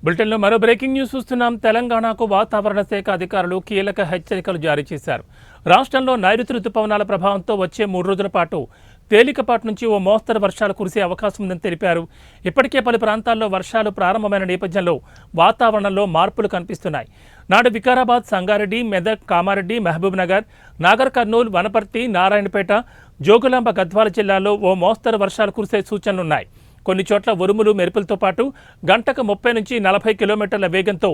బులెటిన్లో మరో breaking news చూస్తున్నాం. తెలంగాణకు వాతావరణ శాఖ అధికారులు కీలక హెచ్చరికలు జారీ చేశారు. రాష్ట్రంలో నైరుతి రుతుపవనాల ప్రభావంతో వచ్చే 3 రోజుల పాటు తేలికపాటి నుంచి ఓ మోస్తరు వర్షాలు కురిసే అవకాశం ఉందని తెలిపారు. ఇప్పటికే పలు ప్రాంతాల్లో వర్షాలు ప్రారంభమైన నేపథ్యంలో వాతావరణంలో మార్పులు కనిపిస్తున్నాయి. నాడు వికారాబాద్, సంగారెడ్డి, మెదక్, కామారెడ్డి, మహబూబ్నగర్, నాగర్ కర్నూలు, వనపర్తి, నారాయణపేట, జోగులాంబ, గద్వాల జిల్లాల్లో ఓ మోస్తరు వర్షాలు కురిసే సూచనలున్నాయి. కొన్ని చోట్ల ఉరుములు, మెరుపులతో పాటు గంటకు 30 నుంచి 40 కిలోమీటర్ల వేగంతో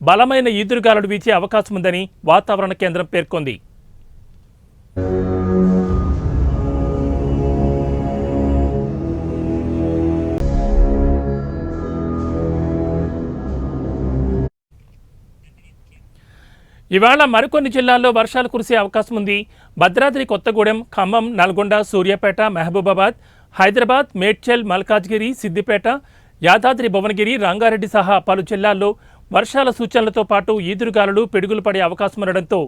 బలమైన ఈదురుగాలులు వీచే అవకాశం ఉందని వాతావరణ కేంద్రం పేర్కొంది. ఇవాళ మరికొన్ని జిల్లాల్లో వర్షాలు కురిసే అవకాశం ఉంది. భద్రాద్రి కొత్తగూడెం, ఖమ్మం, నల్గొండ, సూర్యాపేట, మహబూబాబాద్, హైదరాబాద్, మేడ్చల్, మల్కాజ్గిరి, సిద్దిపేట, యాదాద్రి భువనగిరి, రంగారెడ్డి సహా పలు జిల్లాల్లో వర్షాల సూచనలతో పాటు ఈదురుగాలులు, పిడుగులు పడే అవకాశం ఉండడంతో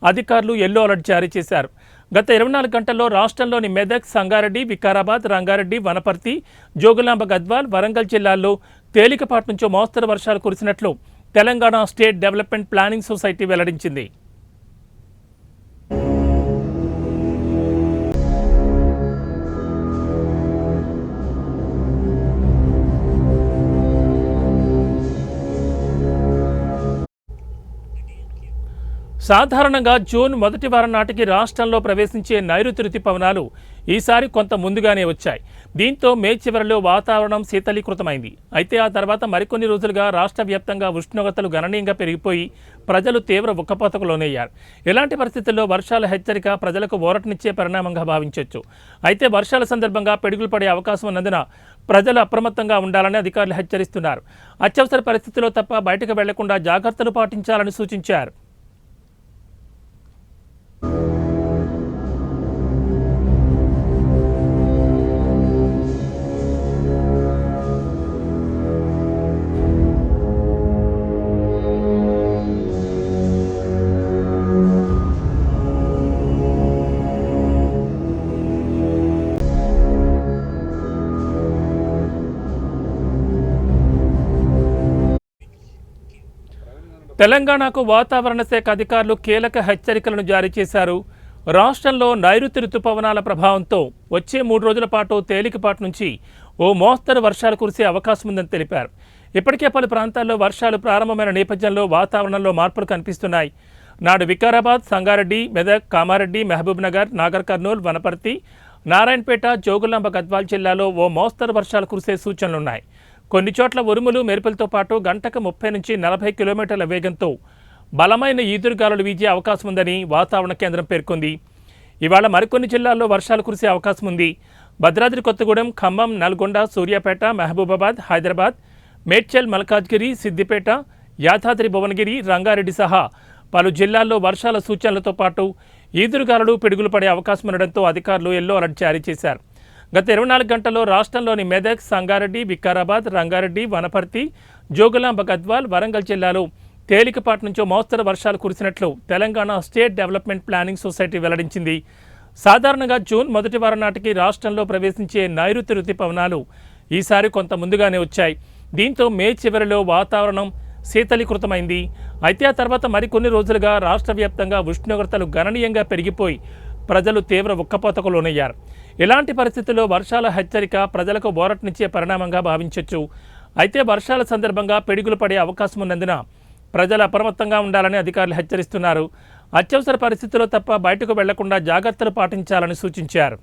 అధికారులు ఎల్లో అలర్ట్ జారీ చేశారు. గత 24 గంటల్లో రాష్ట్రంలోని మెదక్, సంగారెడ్డి, వికారాబాద్, రంగారెడ్డి, వనపర్తి, జోగులాంబ, గద్వాల్, వరంగల్ జిల్లాల్లో తేలికపాటి నుంచి మోస్తరు వర్షాలు కురిసినట్లు Telangana state development planning society వెల్లడించింది. సాధారణంగా జూన్ మొదటి వారం నాటికి రాష్ట్రంలో ప్రవేశించే నైరుతి రుతుపవనాలు ఈసారి కొంత ముందుగానే వచ్చాయి. దీంతో మే చివరిలో వాతావరణం శీతలీకృతమైంది. అయితే ఆ తర్వాత మరికొన్ని రోజులుగా రాష్ట్ర వ్యాప్తంగా ఉష్ణోగ్రతలు గణనీయంగా పెరిగిపోయి ప్రజలు తీవ్ర ఉక్కపోతకు లోనయ్యారు. ఇలాంటి పరిస్థితుల్లో వర్షాల హెచ్చరిక ప్రజలకు ఊరటనిచ్చే పరిణామంగా భావించవచ్చు. అయితే వర్షాల సందర్భంగా పిడుగులు పడే అవకాశం ఉన్నందున ప్రజలు అప్రమత్తంగా ఉండాలని అధికారులు హెచ్చరిస్తున్నారు. అత్యవసర పరిస్థితుల్లో తప్ప బయటకు వెళ్లకుండా జాగ్రత్తలు పాటించాలని సూచించారు. తెలంగాణకు వాతావరణ శాఖ అధికారులు కీలక హెచ్చరికలను జారీ చేశారు. రాష్ట్రంలో నైరుతి రుతుపవనాల ప్రభావంతో వచ్చే 3 రోజుల పాటు తేలికపాటి నుంచి ఓ మోస్తరు వర్షాలు కురిసే అవకాశం ఉందని తెలిపారు. ఇప్పటికే పలు ప్రాంతాల్లో వర్షాలు ప్రారంభమైన నేపథ్యంలో వాతావరణంలో మార్పులు కనిపిస్తున్నాయి. నాడు వికారాబాద్, సంగారెడ్డి, మెదక్, కామారెడ్డి, మహబూబ్నగర్, నాగర్ కర్నూలు, వనపర్తి, నారాయణపేట, జోగులాంబ, గద్వాల్ జిల్లాలో ఓ మోస్తరు వర్షాలు కురిసే సూచనలున్నాయి. కొన్ని చోట్ల ఉరుములు, మెరుపులతో పాటు గంటకు 30 నుంచి 40 కిలోమీటర్ల వేగంతో బలమైన ఈదురుగాలులు వీచే అవకాశం ఉందని వాతావరణ కేంద్రం పేర్కొంది. ఇవాళ మరికొన్ని జిల్లాల్లో వర్షాలు కురిసే అవకాశం ఉంది. భద్రాద్రి కొత్తగూడెం, ఖమ్మం, నల్గొండ, సూర్యాపేట, మహబూబాబాద్, హైదరాబాద్, మేడ్చల్, మల్కాజ్గిరి, సిద్దిపేట, యాదాద్రి భువనగిరి, రంగారెడ్డి సహా పలు జిల్లాల్లో వర్షాల సూచనలతో పాటు ఈదురుగాలులు, పిడుగులు పడే అవకాశం ఉండడంతో అధికారులు ఎల్లో అలర్ట్ జారీ చేశారు. గత 24 గంటల్లో రాష్ట్రంలోని మెదక్, సంగారెడ్డి, వికారాబాద్, రంగారెడ్డి, వనపర్తి, జోగులాంబ, గద్వాల్, వరంగల్ జిల్లాలో తేలికపాటి నుంచి మోస్తరు వర్షాలు కురిసినట్లు Telangana state development planning society వెల్లడించింది. సాధారణంగా జూన్ మొదటి వారం నాటికి రాష్ట్రంలో ప్రవేశించే నైరుతి రుతుపవనాలు ఈసారి కొంత ముందుగానే వచ్చాయి. దీంతో మే చివరిలో వాతావరణం శీతలీకృతమైంది. అయితే ఆ తర్వాత మరికొన్ని రోజులుగా రాష్ట్ర వ్యాప్తంగా ఉష్ణోగ్రతలు గణనీయంగా పెరిగిపోయి ప్రజలు తీవ్ర ఉక్కపోతకు లోనయ్యారు. ఇలాంటి పరిస్థితుల్లో వర్షాల హెచ్చరిక ప్రజలకు ఊరటనిచ్చే పరిణామంగా భావించవచ్చు. అయితే వర్షాల సందర్భంగా పిడుగులు పడే అవకాశం ఉన్నందున ప్రజలు అప్రమత్తంగా ఉండాలని అధికారులు హెచ్చరిస్తున్నారు. అత్యవసర పరిస్థితుల్లో తప్ప బయటకు వెళ్లకుండా జాగ్రత్తలు పాటించాలని సూచించారు.